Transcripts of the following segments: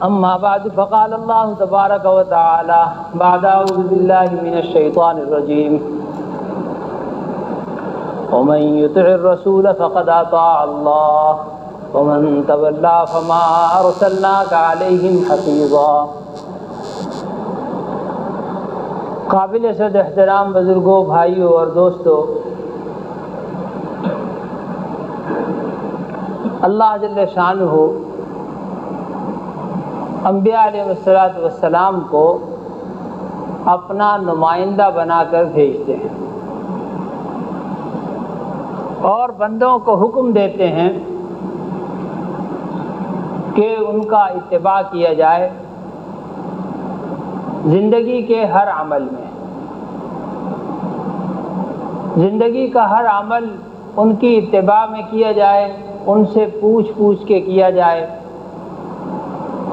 اما بعد فقال اللہ تبارک و تعالی بعد اعوذ باللہ من الشیطان الرجیم ومن يطع الرسول فقد اطاع اللہ ومن تولى فما ارسلناك عليهم حفیظا۔ قابل صد احترام بزرگوں، بھائیوں اور دوستوں، اللہ جل شانہ انبیاء علیہ السلام کو اپنا نمائندہ بنا کر بھیجتے ہیں اور بندوں کو حکم دیتے ہیں کہ ان کا اتباع کیا جائے زندگی کے ہر عمل میں۔ زندگی کا ہر عمل ان کی اتباع میں کیا جائے، ان سے پوچھ کے کیا جائے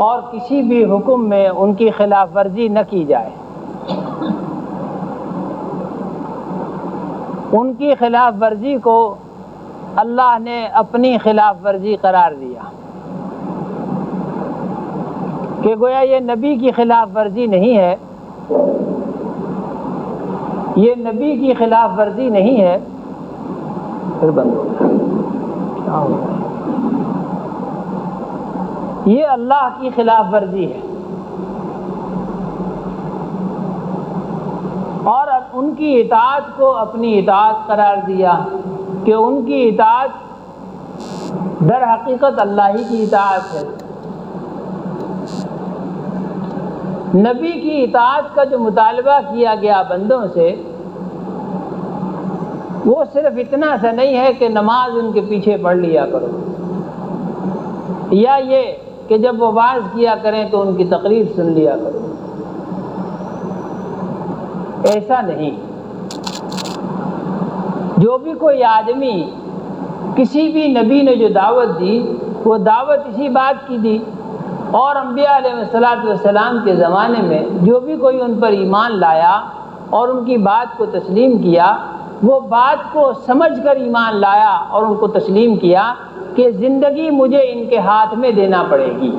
اور کسی بھی حکم میں ان کی خلاف ورزی نہ کی جائے۔ ان کی خلاف ورزی کو اللہ نے اپنی خلاف ورزی قرار دیا کہ گویا یہ نبی کی خلاف ورزی نہیں ہے، یہ نبی کی خلاف ورزی نہیں ہے۔ پھر بند ہو گیا، کیا ہو گیا؟ یہ اللہ کی خلاف ورزی ہے اور ان کی اطاعت کو اپنی اطاعت قرار دیا کہ ان کی اطاعت در حقیقت اللہ ہی کی اطاعت ہے۔ نبی کی اطاعت کا جو مطالبہ کیا گیا بندوں سے، وہ صرف اتنا سا نہیں ہے کہ نماز ان کے پیچھے پڑھ لیا کرو، یا یہ کہ جب وہ واعظ کیا کریں تو ان کی تقریر سن لیا کرو۔ ایسا نہیں۔ جو بھی کوئی آدمی کسی بھی نبی نے جو دعوت دی، وہ دعوت اسی بات کی دی، اور انبیاء علیہ السلام کے زمانے میں جو بھی کوئی ان پر ایمان لایا اور ان کی بات کو تسلیم کیا، وہ بات کو سمجھ کر ایمان لایا اور ان کو تسلیم کیا کہ زندگی مجھے ان کے ہاتھ میں دینا پڑے گی،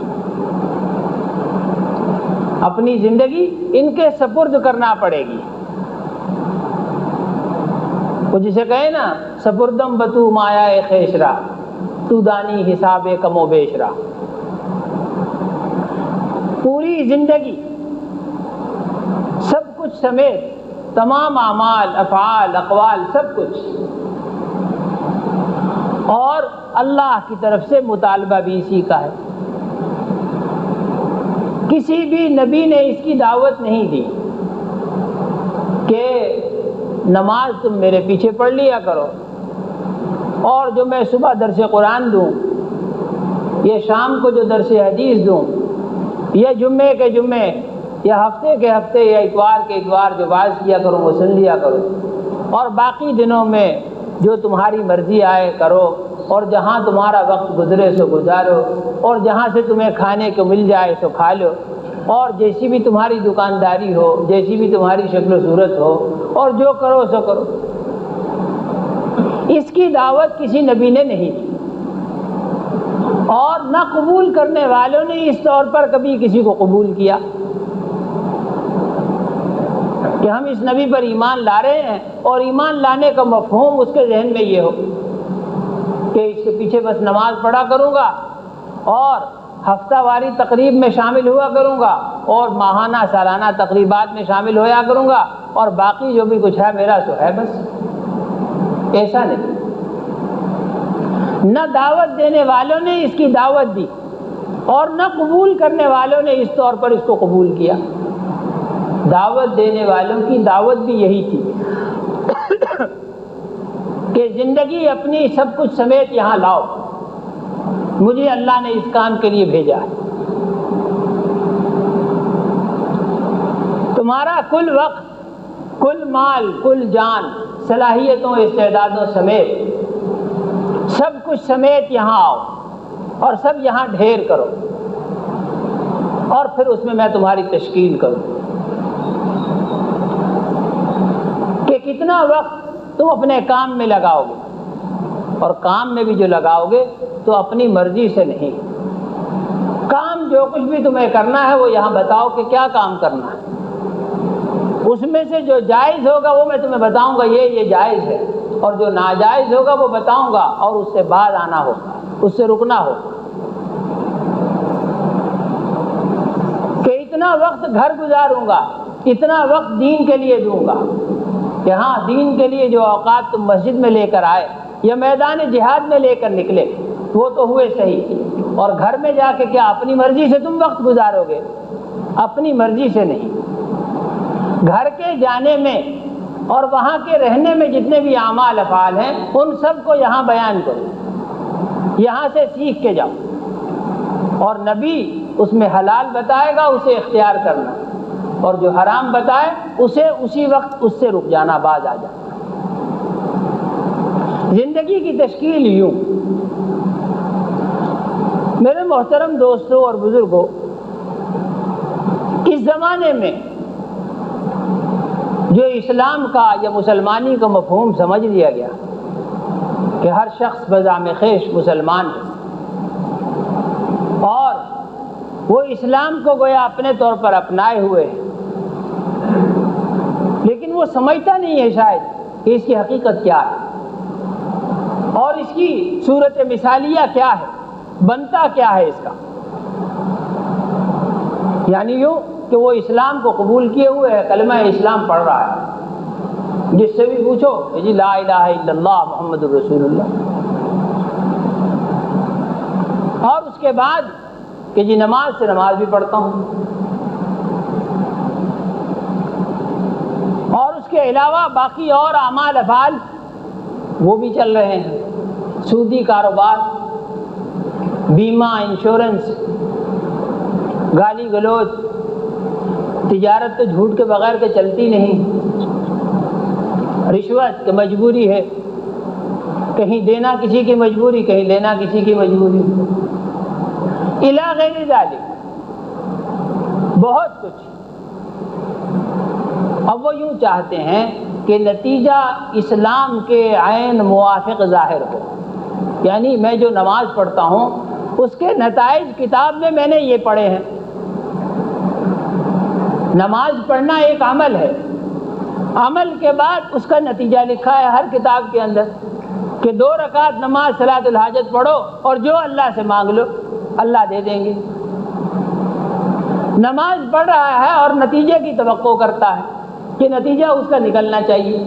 اپنی زندگی ان کے سپرد کرنا پڑے گی۔ وہ جسے کہے نا سپردم بتو مایا خیشرا تو دانی حساب کم و بیشرا، پوری زندگی سب کچھ سمیت تمام اعمال، افعال، اقوال، سب کچھ، اور اللہ کی طرف سے مطالبہ بھی اسی کا ہے۔ کسی بھی نبی نے اس کی دعوت نہیں دی کہ نماز تم میرے پیچھے پڑھ لیا کرو، اور جو میں صبح درس قرآن دوں، یہ شام کو جو درس حدیث دوں، یہ جمعے کے جمعے یا ہفتے کے ہفتے یا اتوار کے اتوار جو واعظ کیا کروں وہ سن لیا کرو، اور باقی دنوں میں جو تمہاری مرضی آئے کرو، اور جہاں تمہارا وقت گزرے سو گزارو، اور جہاں سے تمہیں کھانے کو مل جائے سو کھا لو، اور جیسی بھی تمہاری دکانداری ہو، جیسی بھی تمہاری شکل و صورت ہو، اور جو کرو سو کرو۔ اس کی دعوت کسی نبی نے نہیں کی، اور نہ قبول کرنے والوں نے اس طور پر کبھی کسی کو قبول کیا کہ ہم اس نبی پر ایمان لا رہے ہیں، اور ایمان لانے کا مفہوم اس کے ذہن میں یہ ہو کہ اس کے پیچھے بس نماز پڑھا کروں گا، اور ہفتہ واری تقریب میں شامل ہوا کروں گا، اور ماہانہ سالانہ تقریبات میں شامل ہویا کروں گا، اور باقی جو بھی کچھ ہے میرا سو ہے بس۔ ایسا نہیں۔ نہ دعوت دینے والوں نے اس کی دعوت دی، اور نہ قبول کرنے والوں نے اس طور پر اس کو قبول کیا۔ دعوت دینے والوں کی دعوت بھی یہی تھی کہ زندگی اپنی سب کچھ سمیت یہاں لاؤ، مجھے اللہ نے اس کام کے لیے بھیجا ہے۔ تمہارا کل وقت، کل مال، کل جان، صلاحیتوں، استعدادوں سمیت سب کچھ سمیت یہاں آؤ، اور سب یہاں ڈھیر کرو، اور پھر اس میں تمہاری تشکیل کروں کہ کتنا وقت تم اپنے کام میں لگاؤ گے، اور کام میں بھی جو لگاؤ گے تو اپنی مرضی سے نہیں، کام جو کچھ بھی تمہیں کرنا ہے وہ یہاں بتاؤ کہ کیا کام کرنا ہے، اس میں سے جو جائز ہوگا وہ میں تمہیں بتاؤں گا یہ جائز ہے، اور جو ناجائز ہوگا وہ بتاؤں گا، اور اس سے بعد آنا ہوگا، اس سے رکنا ہوگا۔ کہ اتنا وقت گھر گزاروں گا، اتنا وقت دین کے لیے دوں گا، کہ ہاں دین کے لیے جو اوقات تم مسجد میں لے کر آئے یا میدان جہاد میں لے کر نکلے وہ تو ہوئے صحیح، اور گھر میں جا کے کیا اپنی مرضی سے تم وقت گزارو گے؟ اپنی مرضی سے نہیں۔ گھر کے جانے میں اور وہاں کے رہنے میں جتنے بھی اعمال افعال ہیں ان سب کو یہاں بیان کرو، یہاں سے سیکھ کے جاؤ، اور نبی اس میں حلال بتائے گا اسے اختیار کرنا، اور جو حرام بتائے اسے اسی وقت اس سے رک جانا، باز آ جانا۔ زندگی کی تشکیل یوں۔ میرے محترم دوستوں اور بزرگوں، اس زمانے میں جو اسلام کا یا مسلمانی کا مفہوم سمجھ لیا گیا کہ ہر شخص بزعم خویش مسلمان ہے، اور وہ اسلام کو گویا اپنے طور پر اپنائے ہوئے ہے، لیکن وہ سمجھتا نہیں ہے شاید کہ اس کی حقیقت کیا ہے اور اس کی صورت مثالیہ کیا ہے، بنتا کیا ہے اس کا۔ یعنی یوں کہ وہ اسلام کو قبول کیے ہوئے ہے، کلمہ اسلام پڑھ رہا ہے، جس سے بھی پوچھو کہ جی لا الہ الا اللہ محمد رسول اللہ، اور اس کے بعد کہ جی نماز سے نماز بھی پڑھتا ہوں، اور اس کے علاوہ باقی اور اعمال افعال وہ بھی چل رہے ہیں، سودی کاروبار، بیمہ، انشورنس، گالی گلوچ، تجارت تو جھوٹ کے بغیر کے چلتی نہیں، رشوت کی مجبوری ہے، کہیں دینا کسی کی مجبوری، کہیں لینا کسی کی مجبوری، الی غیر ذالک، بہت کچھ۔ اب وہ یوں چاہتے ہیں کہ نتیجہ اسلام کے عین موافق ظاہر ہو، یعنی میں جو نماز پڑھتا ہوں اس کے نتائج کتاب میں نے یہ پڑھے ہیں۔ نماز پڑھنا ایک عمل ہے، عمل کے بعد اس کا نتیجہ لکھا ہے ہر کتاب کے اندر کہ 2 رکعت نماز صلاۃ الحاجت پڑھو اور جو اللہ سے مانگ لو اللہ دے دیں گے۔ نماز پڑھ رہا ہے اور نتیجے کی توقع کرتا ہے کہ نتیجہ اس کا نکلنا چاہیے،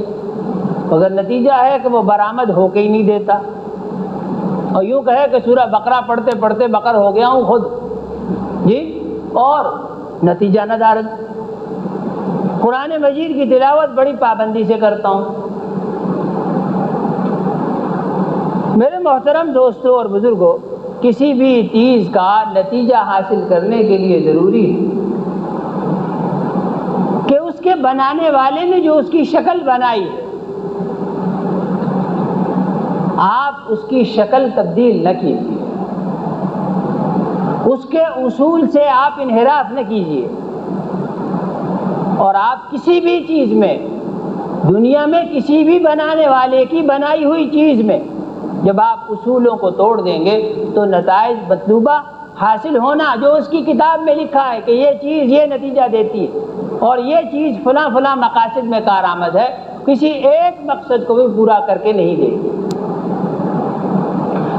اگر نتیجہ ہے کہ وہ برآمد ہو کے ہی نہیں دیتا، اور یوں کہے کہ سورہ بقرہ پڑھتے پڑھتے بقر ہو گیا ہوں خود جی، اور نتیجہ ندارت۔ قرآن مجید کی تلاوت بڑی پابندی سے کرتا ہوں۔ میرے محترم دوستوں اور بزرگوں، کسی بھی چیز کا نتیجہ حاصل کرنے کے لیے ضروری ہے کہ اس کے بنانے والے نے جو اس کی شکل بنائی ہے آپ اس کی شکل تبدیل نہ کیجیے، اس کے اصول سے آپ انحراف نہ کیجیے، اور آپ کسی بھی چیز میں، دنیا میں کسی بھی بنانے والے کی بنائی ہوئی چیز میں جب آپ اصولوں کو توڑ دیں گے تو نتائج مطلوبہ حاصل ہونا جو اس کی کتاب میں لکھا ہے کہ یہ چیز یہ نتیجہ دیتی ہے اور یہ چیز فلاں فلاں مقاصد میں کارآمد ہے، کسی ایک مقصد کو بھی پورا کر کے نہیں دے گی۔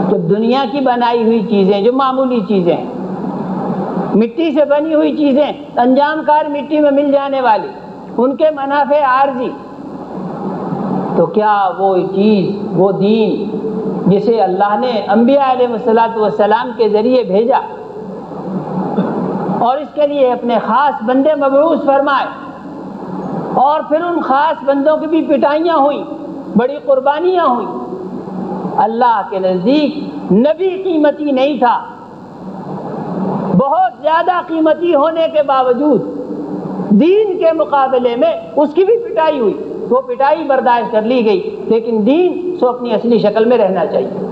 تو دنیا کی بنائی ہوئی چیزیں جو معمولی چیزیں ہیں، مٹی سے بنی ہوئی چیزیں، انجام کار مٹی میں مل جانے والی، ان کے منافع عارضی، تو کیا وہ چیز، وہ دین جسے اللہ نے انبیاء علیہ السلام کے ذریعے بھیجا اور اس کے لیے اپنے خاص بندے مبعوث فرمائے، اور پھر ان خاص بندوں کی بھی پٹائیاں ہوئیں، بڑی قربانیاں ہوئیں، اللہ کے نزدیک نبی قیمتی نہیں تھا، بہت زیادہ قیمتی ہونے کے باوجود دین کے مقابلے میں اس کی بھی پٹائی ہوئی، وہ پٹائی برداشت کر لی گئی، لیکن دین سو اپنی اصلی شکل میں رہنا چاہیے۔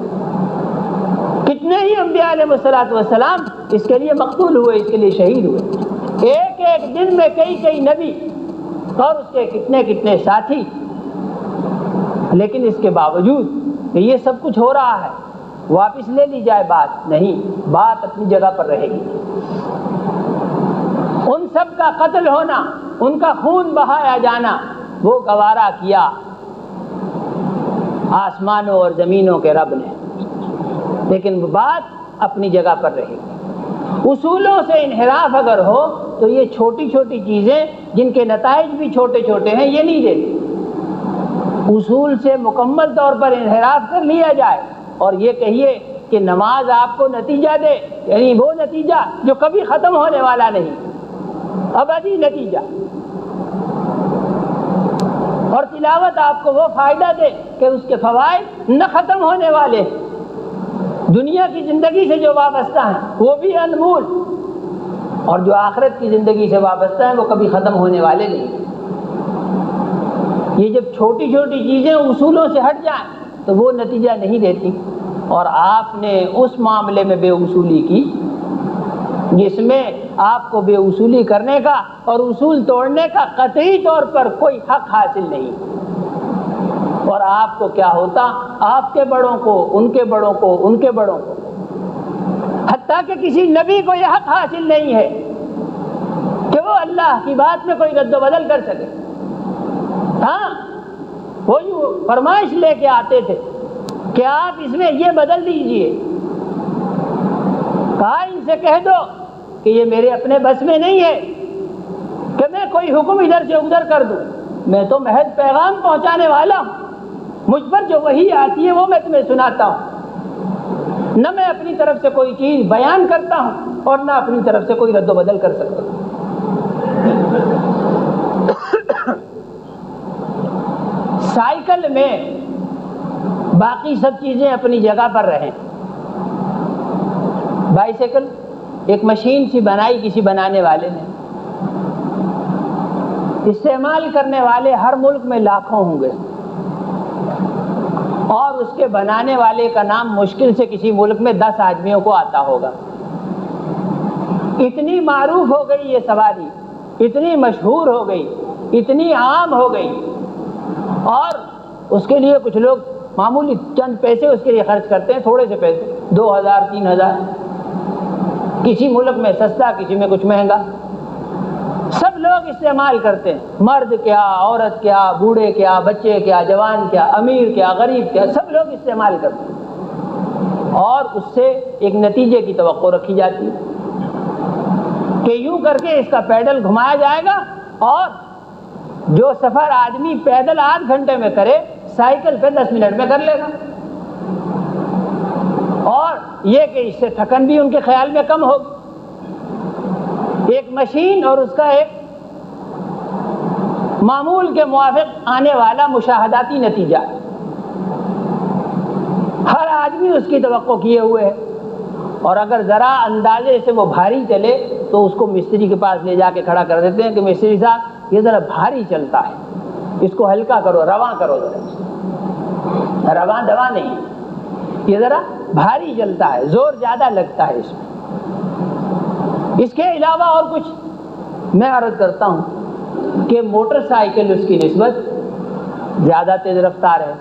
کتنے ہی انبیاء علیہ السلام اس کے لیے مقتول ہوئے، اس کے لیے شہید ہوئے، ایک ایک دن میں کئی نبی اور اس کے کتنے ساتھی، لیکن اس کے باوجود کہ یہ سب کچھ ہو رہا ہے واپس لے لی جائے بات نہیں، بات اپنی جگہ پر رہے گی۔ کا قتل ہونا، ان کا خون بہایا جانا، وہ گوارا کیا آسمانوں اور زمینوں کے رب نے، لیکن بات اپنی جگہ پر رہے گی۔ اصولوں سے انحراف اگر ہو تو یہ چھوٹی چھوٹی چیزیں جن کے نتائج بھی چھوٹے چھوٹے ہیں یہ نہیں دیتی۔ اصول سے مکمل طور پر انحراف کر لیا جائے اور یہ کہیے کہ نماز آپ کو نتیجہ دے، یعنی وہ نتیجہ جو کبھی ختم ہونے والا نہیں، ابدی نتیجہ، اور تلاوت آپ کو وہ فائدہ دے کہ اس کے فوائد نہ ختم ہونے والے، دنیا کی زندگی سے جو وابستہ ہیں وہ بھی انمول، اور جو آخرت کی زندگی سے وابستہ ہیں وہ کبھی ختم ہونے والے نہیں۔ یہ جب چھوٹی چھوٹی چیزیں اصولوں سے ہٹ جائیں تو وہ نتیجہ نہیں دیتی، اور آپ نے اس معاملے میں بے اصولی کی جس میں آپ کو بے اصولی کرنے کا اور اصول توڑنے کا قطعی طور پر کوئی حق حاصل نہیں، اور آپ کو کیا ہوتا، آپ کے بڑوں کو، ان کے بڑوں کو، ان کے بڑوں کو، حتیٰ کہ کسی نبی کو یہ حق حاصل نہیں ہے کہ وہ اللہ کی بات میں کوئی رد و بدل کر سکے۔ ہاں، وہ یوں فرمائش لے کے آتے تھے کہ آپ اس میں یہ بدل دیجئے، کہا ان سے کہہ دو کہ یہ میرے اپنے بس میں نہیں ہے کہ میں کوئی حکم ادھر سے ادھر کر دوں، میں تو محض پیغام پہنچانے والا ہوں، مجھ پر جو وحی آتی ہے وہ میں تمہیں سناتا ہوں، نہ میں اپنی طرف سے کوئی چیز بیان کرتا ہوں اور نہ اپنی طرف سے کوئی رد و بدل کر سکتا ہوں۔ سائیکل میں باقی سب چیزیں اپنی جگہ پر رہیں، بائیسیکل ایک مشین سی بنائی کسی بنانے والے نے، استعمال کرنے والے ہر ملک میں لاکھوں ہوں گے، اور اس کے بنانے والے کا نام مشکل سے کسی ملک میں 10 آدمیوں کو آتا ہوگا۔ اتنی معروف ہو گئی یہ سواری، اتنی مشہور ہو گئی، اتنی عام ہو گئی، اور اس کے لیے کچھ لوگ معمولی چند پیسے اس کے لیے خرچ کرتے ہیں، تھوڑے سے پیسے، 2000 3000، کسی ملک میں سستا کسی میں کچھ مہنگا، سب لوگ استعمال کرتے ہیں، مرد کیا، عورت کیا، بوڑھے کیا، بچے کیا، جوان کیا، امیر کیا، غریب کیا، سب لوگ استعمال کرتے ہیں، اور اس سے ایک نتیجے کی توقع رکھی جاتی ہے کہ یوں کر کے اس کا پیڈل گھمایا جائے گا، اور جو سفر آدمی پیدل 8 گھنٹے میں کرے سائیکل پہ 10 منٹ میں کر لے گا، اور یہ کہ اس سے تھکن بھی ان کے خیال میں کم ہوگی۔ ایک مشین اور اس کا ایک معمول کے موافق آنے والا مشاہداتی نتیجہ، ہر آدمی اس کی توقع کیے ہوئے ہے، اور اگر ذرا اندازے سے وہ بھاری چلے تو اس کو مستری کے پاس لے جا کے کھڑا کر دیتے ہیں کہ مستری صاحب یہ ذرا بھاری چلتا ہے، اس کو ہلکا کرو، رواں کرو، ذرا رواں دوا نہیں، یہ ذرا بھاری چلتا ہے، زور زیادہ لگتا ہے اس میں۔ اس کے علاوہ اور کچھ میں عرض کرتا ہوں کہ موٹر سائیکل اس کی نسبت زیادہ تیز رفتار ہے۔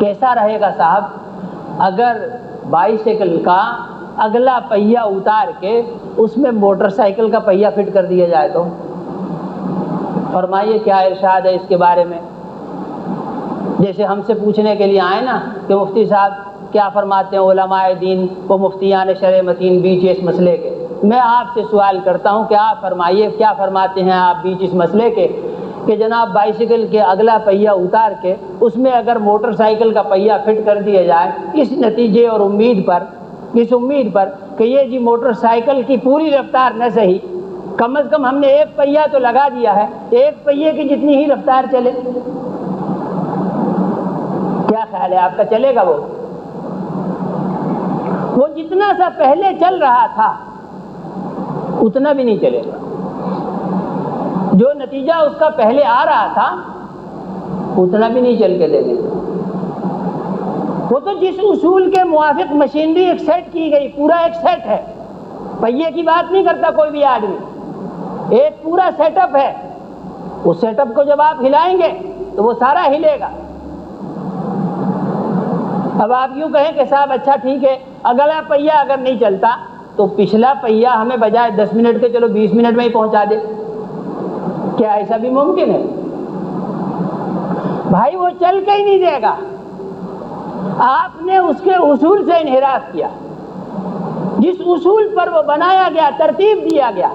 کیسا رہے گا صاحب اگر بائیسیکل کا اگلا پہیہ اتار کے اس میں موٹر سائیکل کا پہیہ فٹ کر دیا جائے تو؟ فرمائیے کیا ارشاد ہے اس کے بارے میں؟ جیسے ہم سے پوچھنے کے لیے آئے نا کہ مفتی صاحب کیا فرماتے ہیں علماء دین و مفتیان شرع متین بیچ اس مسئلے کے، میں آپ سے سوال کرتا ہوں کہ آپ فرمائیے کیا فرماتے ہیں آپ بیچ اس مسئلے کے کہ جناب بائیسیکل کے اگلا پہیہ اتار کے اس میں اگر موٹر سائیکل کا پہیہ فٹ کر دیا جائے، اس نتیجے اور امید پر کہ یہ جی موٹر سائیکل کی پوری رفتار نہ صحیح، کم از کم ہم نے ایک پہیہ تو لگا دیا ہے، ایک پہیے کی جتنی ہی رفتار چلے، کیا خیال ہے آپ کا؟ چلے گا وہ جتنا سا پہلے چل رہا تھا اتنا بھی نہیں چلے گا، جو نتیجہ اس کا پہلے آ رہا تھا اتنا بھی نہیں چل کے دے گا۔ وہ تو جس اصول کے موافق مشینری ایک سیٹ کی گئی، پورا ایک سیٹ ہے، پہیے کی بات نہیں کرتا کوئی بھی آدمی، ایک پورا سیٹ اپ ہے، اس سیٹ اپ کو جب آپ ہلائیں گے تو وہ سارا ہلے گا۔ اب آپ یوں کہیں کہ صاحب اچھا ٹھیک ہے اگلا پہیہ اگر نہیں چلتا تو پچھلا پہیا ہمیں بجائے 10 منٹ کے چلو 20 منٹ میں ہی پہنچا دے. کیا ایسا بھی ممکن ہے؟ بھائی وہ چل کے ہی نہیں دے گا. آپ نے اس کے اصول سے انحراف کیا. جس اصول پر وہ بنایا گیا، ترتیب دیا گیا،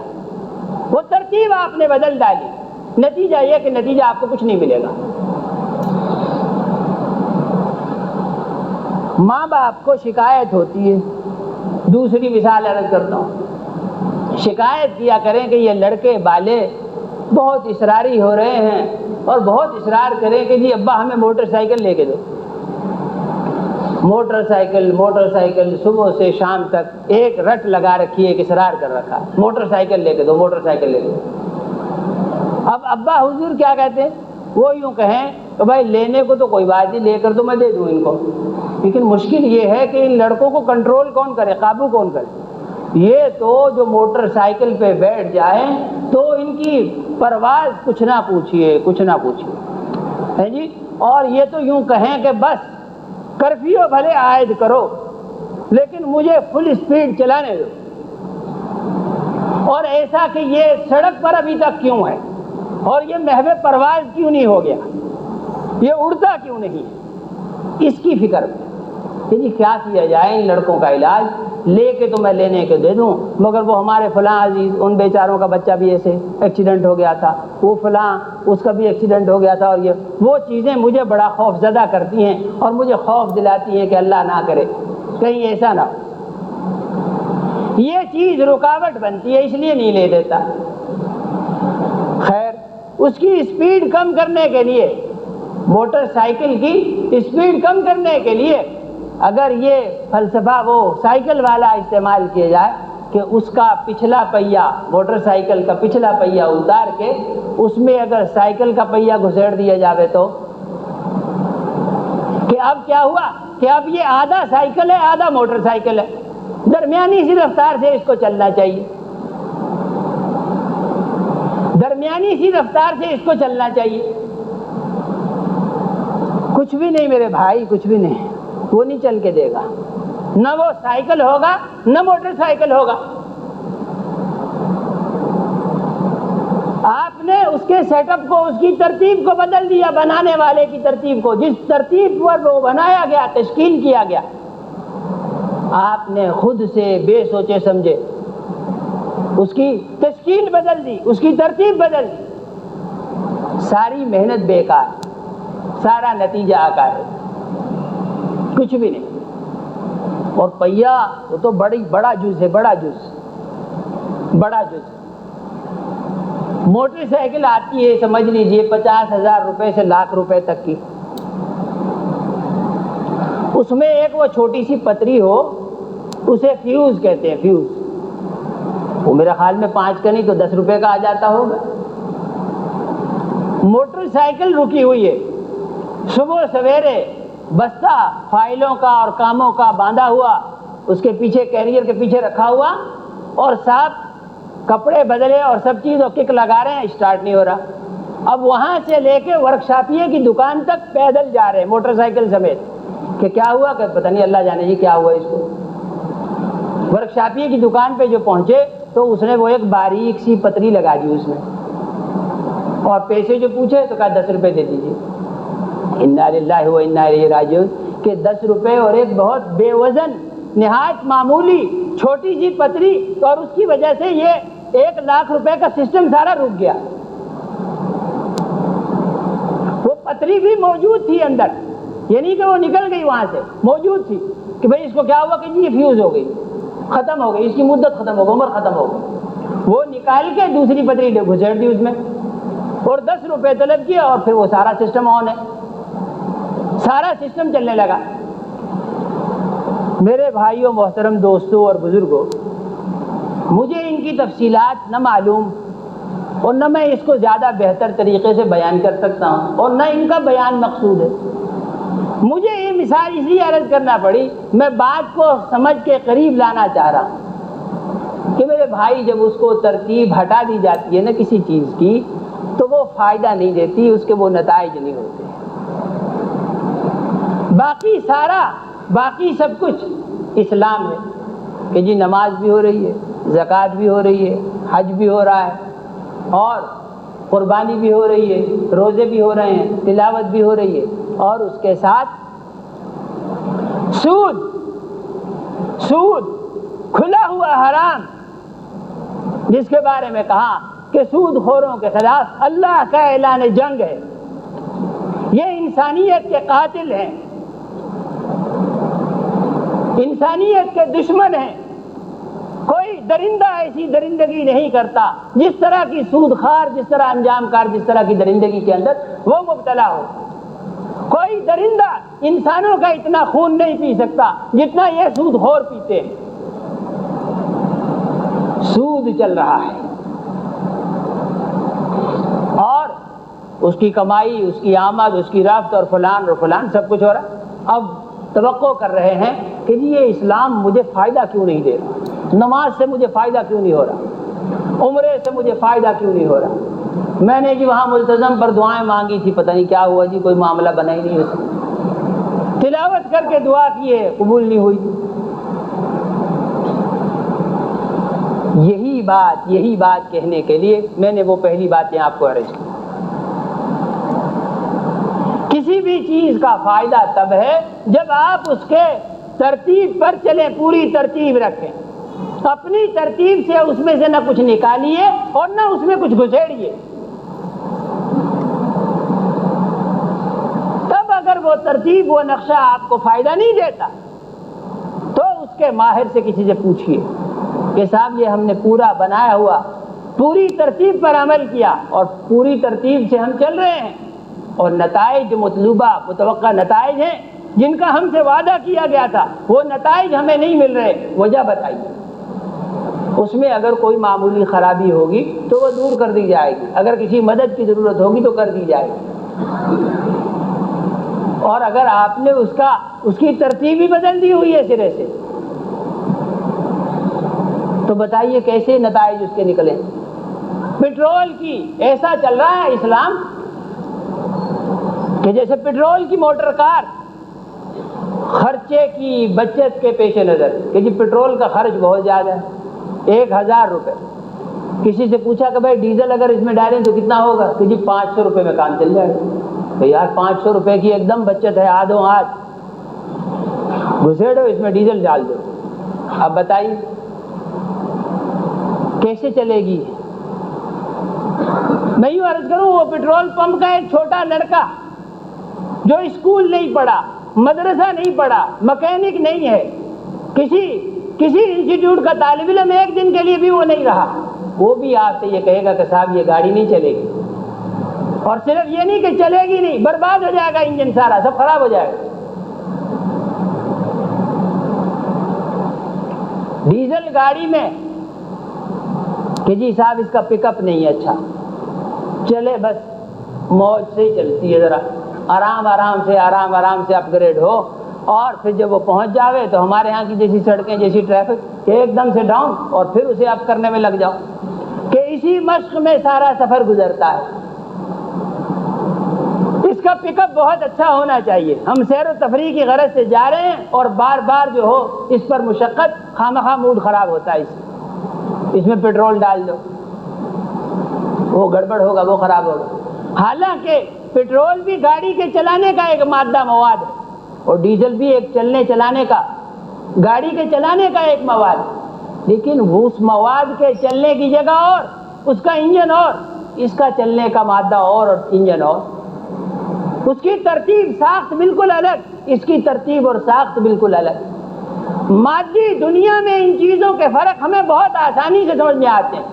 وہ ترتیب آپ نے بدل ڈالی. نتیجہ یہ کہ نتیجہ آپ کو کچھ نہیں ملے گا. ماں باپ کو شکایت ہوتی ہے. دوسری مثال عرض کرتا ہوں. شکایت کیا کریں کہ یہ لڑکے بالے بہت اصراری ہو رہے ہیں اور بہت اصرار کریں کہ جی ابا ہمیں موٹر سائیکل لے کے دو. موٹر سائیکل صبح سے شام تک ایک رٹ لگا رکھی ہے، ایک اصرار کر رکھا، موٹر سائیکل لے کے دو، موٹر سائیکل لے کے دو. اب ابا حضور کیا کہتے ہیں؟ وہ یوں کہیں کہ بھائی لینے کو تو کوئی بات نہیں، لے کر تو میں دے دوں ان کو. لیکن مشکل یہ ہے کہ ان لڑکوں کو کنٹرول کون کرے، قابو کون کرے؟ یہ تو جو موٹر سائیکل پہ بیٹھ جائیں تو ان کی پرواز کچھ نہ پوچھیے ہے جی. اور یہ تو یوں کہیں کہ بس کرفیو بھلے عائد کرو لیکن مجھے فل اسپیڈ چلانے دو. اور ایسا کہ یہ سڑک پر ابھی تک کیوں ہے اور یہ محو پرواز کیوں نہیں ہو گیا، یہ اڑتا کیوں نہیں، اس کی فکر میں جی کیا کیا جائے ان لڑکوں کا علاج. لے کے تو میں لینے کے دے دوں مگر وہ ہمارے فلاں عزیز ان بیچاروں کا بچہ بھی ایسے ایکسیڈنٹ ہو گیا تھا، وہ فلاں اس کا بھی ایکسیڈنٹ ہو گیا تھا، اور یہ وہ چیزیں مجھے بڑا خوف زدہ کرتی ہیں اور مجھے خوف دلاتی ہیں کہ اللہ نہ کرے کہیں ایسا نہ ہو. یہ چیز رکاوٹ بنتی ہے، اس لیے نہیں لے دیتا. خیر اس کی اسپیڈ کم کرنے کے لیے، موٹر سائیکل کی اسپیڈ کم کرنے کے لیے اگر یہ فلسفہ وہ سائیکل والا استعمال کیا جائے کہ اس کا پچھلا پہیا، موٹر سائیکل کا پچھلا پہیا اتار کے اس میں اگر سائیکل کا پہیا گھسیڑ دیا جاوے تو کہ اب کیا ہوا کہ اب یہ آدھا سائیکل ہے آدھا موٹر سائیکل ہے. درمیانی سی رفتار سے اس کو چلنا چاہیے، درمیانی سی رفتار سے اس کو چلنا چاہیے. کچھ بھی نہیں میرے بھائی، کچھ بھی نہیں. وہ نہیں چل کے دے گا، نہ وہ سائیکل ہوگا نہ موٹر سائیکل ہوگا. آپ نے اس کے سیٹ اپ کو، اس کی ترتیب کو بدل دیا، بنانے والے کی ترتیب کو. جس ترتیب پر وہ بنایا گیا، تشکیل کیا گیا، آپ نے خود سے بے سوچے سمجھے اس کی تشکیل بدل دی، اس کی ترتیب بدل دی. ساری محنت بیکار، سارا نتیجہ آکار ہے، کچھ بھی نہیں. اور پہیا وہ تو بڑا جز ہے، بڑا جز. موٹر سائیکل آتی ہے سمجھ لیجئے 50,000 روپے سے لاکھ روپے تک کی. اس میں ایک وہ چھوٹی سی پتری ہو، اسے فیوز کہتے ہیں، فیوز. وہ میرے خیال میں 5 کا نہیں تو 10 روپے کا آ جاتا ہوگا. موٹر سائیکل رکی ہوئی ہے، صبح سویرے بستہ فائلوں کا اور کاموں کا باندھا ہوا اس کے پیچھے، کیریئر کے پیچھے رکھا ہوا، اور صاحب کپڑے بدلے اور سب چیز اور کک لگا رہے ہیں، اسٹارٹ نہیں ہو رہا. اب وہاں سے لے کے ورکشاپیے کی دکان تک پیدل جا رہے ہیں موٹر سائیکل سمیت. کہ کیا ہوا؟ کہ پتہ نہیں، اللہ جانے جی کیا ہوا اس کو. ورکشاپیے کی دکان پہ جو پہنچے تو اس نے وہ ایک باریک سی پتری لگا دی اس میں، اور پیسے جو پوچھے تو کہا 10 روپے دے دیجیے. انا للہ و انا الیہ راجعون. کہ 10 روپے اور ایک بہت بے وزن، نہایت معمولی چھوٹی سی پتری، اور اس کی وجہ سے یہ 1 لاکھ روپے کا سسٹم سارا رک گیا. وہ پتری بھی موجود تھی اندر، یعنی کہ وہ نکل گئی وہاں سے، موجود تھی کہ بھئی اس کو کیا ہوا کہ جی یہ فیوز ہو گئی، ختم ہو گئی، اس کی مدت ختم ہو گئی، عمر ختم ہو گئی. وہ نکال کے دوسری پتری گھسیڑ دی اس میں اور 10 روپے طلب کیا، اور پھر وہ سارا سسٹم آن ہے، سارا سسٹم چلنے لگا. میرے بھائیوں، محترم دوستوں اور بزرگوں، مجھے ان کی تفصیلات نہ معلوم اور نہ میں اس کو زیادہ بہتر طریقے سے بیان کر سکتا ہوں، اور نہ ان کا بیان مقصود ہے. مجھے یہ مثال اس لیے عرض کرنا پڑی، میں بات کو سمجھ کے قریب لانا چاہ رہا ہوں کہ میرے بھائی جب اس کو ترتیب ہٹا دی جاتی ہے نا کسی چیز کی تو وہ فائدہ نہیں دیتی، اس کے وہ نتائج نہیں ہوتے. باقی سب کچھ اسلام ہے. کہ جی نماز بھی ہو رہی ہے، زکوٰۃ بھی ہو رہی ہے، حج بھی ہو رہا ہے، اور قربانی بھی ہو رہی ہے، روزے بھی ہو رہے ہیں، تلاوت بھی ہو رہی ہے، اور اس کے ساتھ سود کھلا ہوا حرام، جس کے بارے میں کہا کہ سود خوروں کے خلاف اللہ کا اعلان جنگ ہے، یہ انسانیت کے قاتل ہیں، انسانیت کے دشمن ہیں۔ کوئی درندہ ایسی درندگی نہیں کرتا جس طرح کی سود خار، جس طرح انجام کار، جس طرح کی درندگی کے اندر وہ مبتلا ہو۔ کوئی درندہ انسانوں کا اتنا خون نہیں پی سکتا جتنا یہ سود خور پیتے ہیں۔ سود چل رہا ہے، اور اس کی کمائی، اس کی آمد، اس کی رفت، اور فلان سب کچھ ہو رہا ہے۔ اب توقع کر رہے ہیں کہ جی یہ اسلام مجھے فائدہ کیوں نہیں دے رہا، نماز سے مجھے فائدہ کیوں نہیں ہو رہا، عمرے سے مجھے فائدہ کیوں نہیں ہو رہا، میں نے جی وہاں ملتزم پر دعائیں مانگی تھی، پتہ نہیں کیا ہوا جی، کوئی معاملہ بنا ہی نہیں اس میں، تلاوت کر کے دعا کیے قبول نہیں ہوئی۔ یہی بات کہنے کے لیے میں نے وہ پہلی باتیں آپ کو عرض کی۔ کسی بھی چیز کا فائدہ تب ہے جب آپ اس کے ترتیب پر چلیں، پوری ترتیب رکھیں، اپنی ترتیب سے اس میں سے نہ کچھ نکالیے اور نہ اس میں کچھ گھسیڑیے۔ تب اگر وہ ترتیب، وہ نقشہ آپ کو فائدہ نہیں دیتا تو اس کے ماہر سے کسی سے پوچھیے کہ صاحب یہ ہم نے پورا بنایا ہوا، پوری ترتیب پر عمل کیا اور پوری ترتیب سے ہم چل رہے ہیں، اور نتائج مطلوبہ متوقع نتائج ہیں جن کا ہم سے وعدہ کیا گیا تھا، وہ نتائج ہمیں نہیں مل رہے، وجہ بتائیے۔ اس میں اگر کوئی معمولی خرابی ہوگی تو وہ دور کر دی جائے گی، اگر کسی مدد کی ضرورت ہوگی تو کر دی جائے گی، اور اگر آپ نے اس کی ترتیب ہی بدل دی ہوئی ہے سرے سے تو بتائیے کیسے نتائج اس کے نکلیں۔ پٹرول کی ایسا چل رہا ہے اسلام کہ جیسے پٹرول کی موٹر کار، خرچے کی بچت کے پیش نظر کہ جی پٹرول کا خرچ بہت زیادہ ہے، 1000 روپے۔ کسی سے پوچھا کہ بھائی ڈیزل اگر اس میں ڈالیں تو کتنا ہوگا، کہ جی 500 روپے میں کام چل جائے گا۔ تو یار 500 روپے کی ایک دم بچت ہے، آدھوں آدھ گھسیڑو اس میں ڈیزل ڈال دو۔ اب بتائیے کیسے چلے گی؟ میں یوں عرض کروں، وہ پٹرول پمپ کا ایک چھوٹا لڑکا جو اسکول نہیں پڑھا، مدرسہ نہیں پڑھا، مکینک نہیں ہے، کسی انسٹیٹیوٹ کا طالب علم ایک دن کے لیے بھی وہ نہیں رہا، وہ بھی آپ سے یہ کہے گا کہ صاحب یہ گاڑی نہیں چلے گی، اور صرف یہ نہیں کہ چلے گی نہیں، برباد ہو جائے گا انجن، سارا سب خراب ہو جائے گا۔ ڈیزل گاڑی میں کہ جی صاحب اس کا پک اپ نہیں ہے اچھا، چلے بس موج سے ہی چلتی ہے، ذرا آرام سے اپ گریڈ ہو، اور پھر جب وہ پہنچ جاوے تو ہمارے ہاں کی جیسی سڑکیں، جیسی ٹریفک، ایک دم سے ڈاؤن، اور پھر اسے اپ کرنے میں لگ جاؤ، کہ اسی مشق میں سارا سفر گزرتا ہے۔ اس کا پک اپ بہت اچھا ہونا چاہیے، ہم سیر و تفریح کی غرض سے جا رہے ہیں اور بار بار جو ہو اس پر مشقت، خامخواہ موڈ خراب ہوتا ہے، اس میں پٹرول ڈال دو، وہ گڑبڑ ہوگا، وہ خراب ہوگا۔ حالانکہ پٹرول بھی گاڑی کے چلانے کا ایک مادہ مواد ہے، اور ڈیزل بھی ایک چلانے کا، گاڑی کے چلانے کا ایک مواد ہے، لیکن اس مواد کے چلنے کی جگہ اور، اس کا انجن اور، اس کا چلنے کا مادہ اور انجن اور، اس کی ترتیب ساخت بالکل الگ، اس کی ترتیب اور ساخت بالکل الگ۔ مادی دنیا میں ان چیزوں کے فرق ہمیں بہت آسانی سے سمجھ میں آتے ہیں،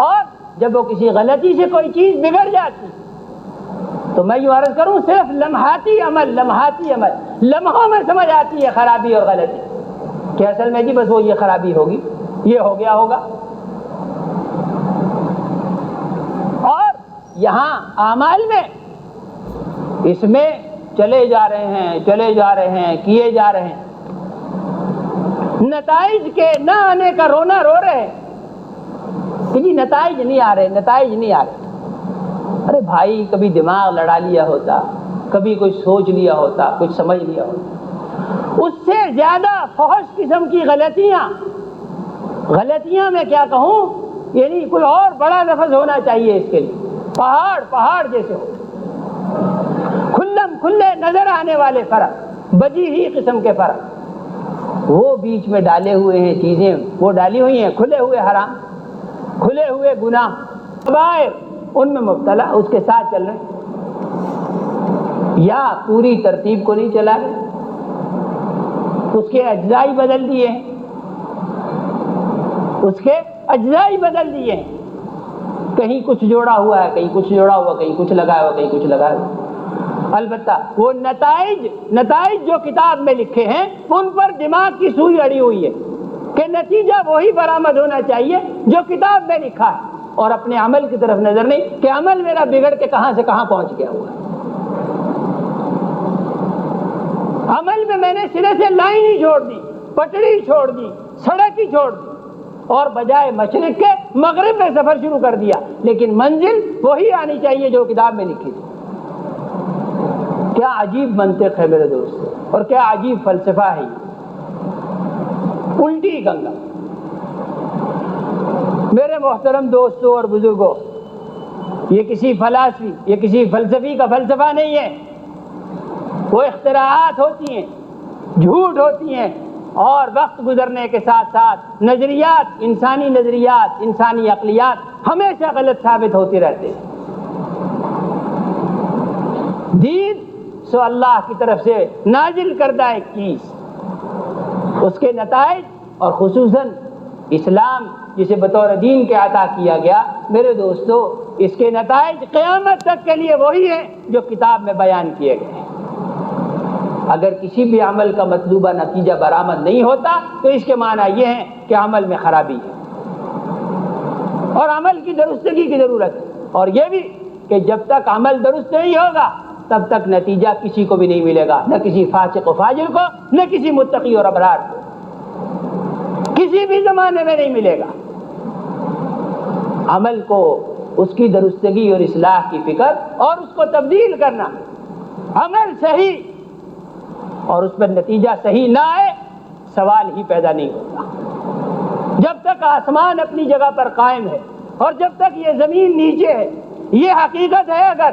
اور جب وہ کسی غلطی سے کوئی چیز بگڑ جاتی تو میں یوں عرض کروں، صرف لمحاتی عمل، لمحوں میں سمجھ آتی ہے خرابی اور غلطی، کہ اصل میں جی بس وہ یہ خرابی ہوگی، یہ ہو گیا ہوگا۔ اور یہاں اعمال میں، اس میں چلے جا رہے ہیں، کیے جا رہے ہیں، نتائج کے نہ آنے کا رونا رو رہے ہیں کہ جی نتائج نہیں آ رہے۔ ارے بھائی، کبھی دماغ لڑا لیا ہوتا، کبھی کوئی سوچ لیا ہوتا، کچھ سمجھ لیا ہوتا، اس سے زیادہ فحش قسم کی غلطیاں میں کیا کہوں، یعنی کوئی اور بڑا لفظ ہونا چاہیے اس کے لیے، پہاڑ جیسے ہو، کھلے نظر آنے والے فرق، بجی ہوئی قسم کے فرق، وہ بیچ میں ڈالے ہوئے ہیں چیزیں، وہ ڈالی ہوئی ہیں کھلے ہوئے حرام، کھلے ہوئے گناہ، کبائر، ان میں مبتلا اس کے ساتھ چل رہے ہیں، یا پوری ترتیب کو نہیں چلا رہے، اس کے اجزاء بدل دیے ہیں، کہیں کچھ جوڑا ہوا ہے، کہیں کچھ جوڑا ہوا، کہیں کچھ لگایا ہوا، کہیں کچھ لگایا ہوا۔ البتہ وہ نتائج جو کتاب میں لکھے ہیں ان پر دماغ کی سوئی اڑی ہوئی ہے کہ نتیجہ وہی برآمد ہونا چاہیے جو کتاب میں لکھا ہے، اور اپنے عمل کی طرف نظر نہیں کہ عمل میرا بگڑ کے کہاں سے کہاں پہنچ گیا ہوا ہے۔ عمل میں نے سرے سے لائن ہی چھوڑ دی، پٹڑی چھوڑ دی، سڑک ہی چھوڑ دی، اور بجائے مشرق کے مغرب میں سفر شروع کر دیا، لیکن منزل وہی آنی چاہیے جو کتاب میں لکھی تھی۔ کیا عجیب منطق ہے میرے دوست، اور کیا عجیب فلسفہ ہے، الٹی گنگا۔ میرے محترم دوستوں اور بزرگوں، یہ کسی فلسفی کا فلسفہ نہیں ہے، وہ اختراعات ہوتی ہیں، جھوٹ ہوتی ہیں، اور وقت گزرنے کے ساتھ ساتھ انسانی عقلیات ہمیشہ غلط ثابت ہوتی رہتے ہیں۔ دین سو اللہ کی طرف سے نازل کردہ ایک چیز، اس کے نتائج، اور خصوصاً اسلام جسے بطور دین کے عطا کیا گیا، میرے دوستو اس کے نتائج قیامت تک کے لیے وہی ہیں جو کتاب میں بیان کیے گئے ہیں۔ اگر کسی بھی عمل کا مطلوبہ نتیجہ برآمد نہیں ہوتا تو اس کے معنی یہ ہے کہ عمل میں خرابی ہے، اور عمل کی درستگی کی ضرورت ہے، اور یہ بھی کہ جب تک عمل درست نہیں ہوگا تب تک نتیجہ کسی کو بھی نہیں ملے گا، نہ کسی فاسق و فاجر کو، نہ کسی متقی اور ابرار کو، کسی بھی زمانے میں نہیں ملے گا۔ عمل کو اس کی درستگی اور اصلاح کی فکر اور اس کو تبدیل کرنا، عمل صحیح اور اس پر نتیجہ صحیح نہ آئے، سوال ہی پیدا نہیں ہوتا۔ جب تک آسمان اپنی جگہ پر قائم ہے اور جب تک یہ زمین نیچے ہے، یہ حقیقت ہے اگر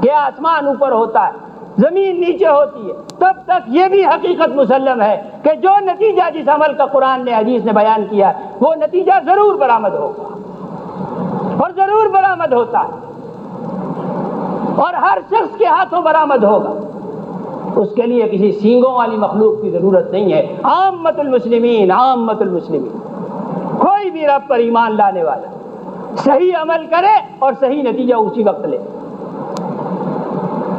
کہ آسمان اوپر ہوتا ہے، زمین نیچے ہوتی ہے، تب تک یہ بھی حقیقت مسلم ہے کہ جو نتیجہ جس عمل کا قرآن نے، حدیث نے بیان کیا ہے، وہ نتیجہ ضرور برآمد ہوگا، اور ضرور برآمد ہوتا ہے، اور ہر شخص کے ہاتھوں برآمد ہوگا۔ اس کے لیے کسی سینگوں والی مخلوق کی ضرورت نہیں ہے۔ عامت المسلمین کوئی بھی رب پر ایمان لانے والا صحیح عمل کرے اور صحیح نتیجہ اسی وقت لے۔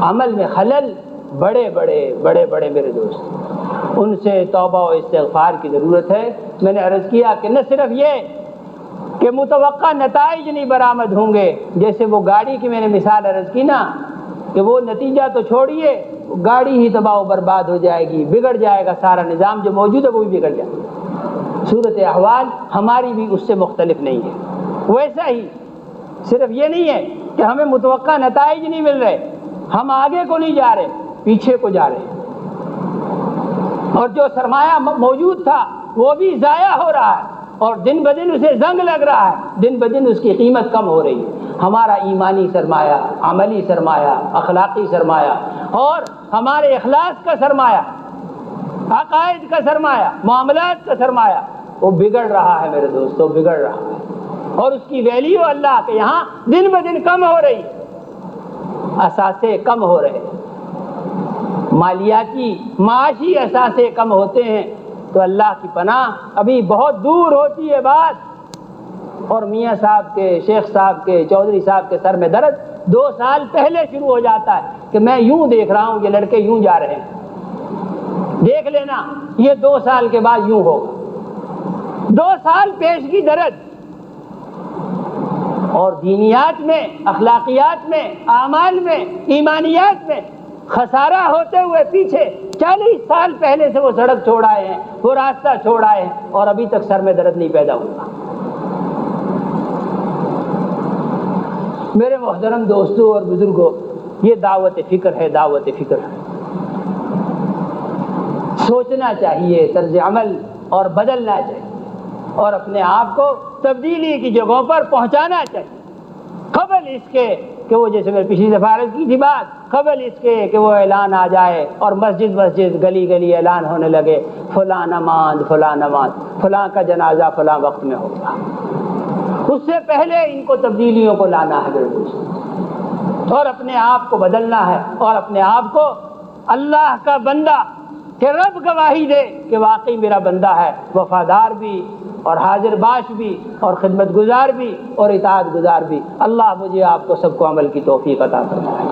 عمل میں خلل بڑے بڑے میرے دوست، ان سے توبہ و استغفار کی ضرورت ہے۔ میں نے عرض کیا کہ نہ صرف یہ کہ متوقع نتائج نہیں برآمد ہوں گے، جیسے وہ گاڑی کی میں نے مثال عرض کی نا، کہ وہ نتیجہ تو چھوڑیے، گاڑی ہی تباہ و برباد ہو جائے گی، بگڑ جائے گا، سارا نظام جو موجود ہے وہ بھی بگڑ جائے گا۔ صورت احوال ہماری بھی اس سے مختلف نہیں ہے۔ ویسا ہی صرف یہ نہیں ہے کہ ہمیں متوقع نتائج نہیں مل رہے، ہم آگے کو نہیں جا رہے، پیچھے کو جا رہے ہیں، اور جو سرمایہ موجود تھا وہ بھی ضائع ہو رہا ہے، اور دن بدن اسے زنگ لگ رہا ہے، دن بدن اس کی قیمت کم ہو رہی ہے۔ ہمارا ایمانی سرمایہ، عملی سرمایہ، اخلاقی سرمایہ، اور ہمارے اخلاص کا سرمایہ، عقائد کا سرمایہ، معاملات کا سرمایہ، وہ بگڑ رہا ہے میرے دوستو، بگڑ رہا ہے، اور اس کی ویلیو اللہ کے یہاں دن بدن کم ہو رہی، اثاثے کم ہو رہے، مالیاتی معاشی اثاثے کم ہوتے ہیں، تو اللہ کی پناہ ابھی بہت دور ہوتی ہے بات، اور میاں صاحب کے، شیخ صاحب کے، چودھری صاحب کے سر میں درد 2 سال پہلے شروع ہو جاتا ہے کہ میں یوں دیکھ رہا ہوں، یہ لڑکے یوں جا رہے ہیں، دیکھ لینا یہ 2 سال کے بعد یوں ہوگا۔ 2 سال پیش کی درد، اور دینیات میں، اخلاقیات میں، اعمال میں، ایمانیات میں خسارہ ہوتے ہوئے پیچھے 40 سال پہلے سے وہ سڑک چھوڑ آئے ہیں، وہ راستہ چھوڑ آئے ہیں، اور ابھی تک سر میں درد نہیں پیدا ہوا۔ میرے محترم دوستوں اور بزرگوں، یہ دعوت فکر ہے، دعوت فکر ہے۔ سوچنا چاہیے، طرز عمل اور بدلنا چاہیے، اور اپنے آپ کو تبدیلی کی جگہوں پر پہنچانا چاہیے، قبل اس کے کہ وہ، جیسے میں پچھلی دفعہ عرض کی تھی بات، قبل اس کے کہ وہ اعلان آ جائے اور مسجد مسجد گلی گلی اعلان ہونے لگے فلاں نماز فلاں نماز، فلاں کا جنازہ فلاں وقت میں ہوگا۔ اس سے پہلے ان کو تبدیلیوں کو لانا ہے ضرور، اور اپنے آپ کو بدلنا ہے، اور اپنے آپ کو اللہ کا بندہ کہ رب گواہی دے کہ واقعی میرا بندہ ہے، وفادار بھی اور حاضر باش بھی اور خدمت گزار بھی اور اطاعت گزار بھی۔ اللہ مجھے آپ کو سب کو عمل کی توفیق عطا فرمائے۔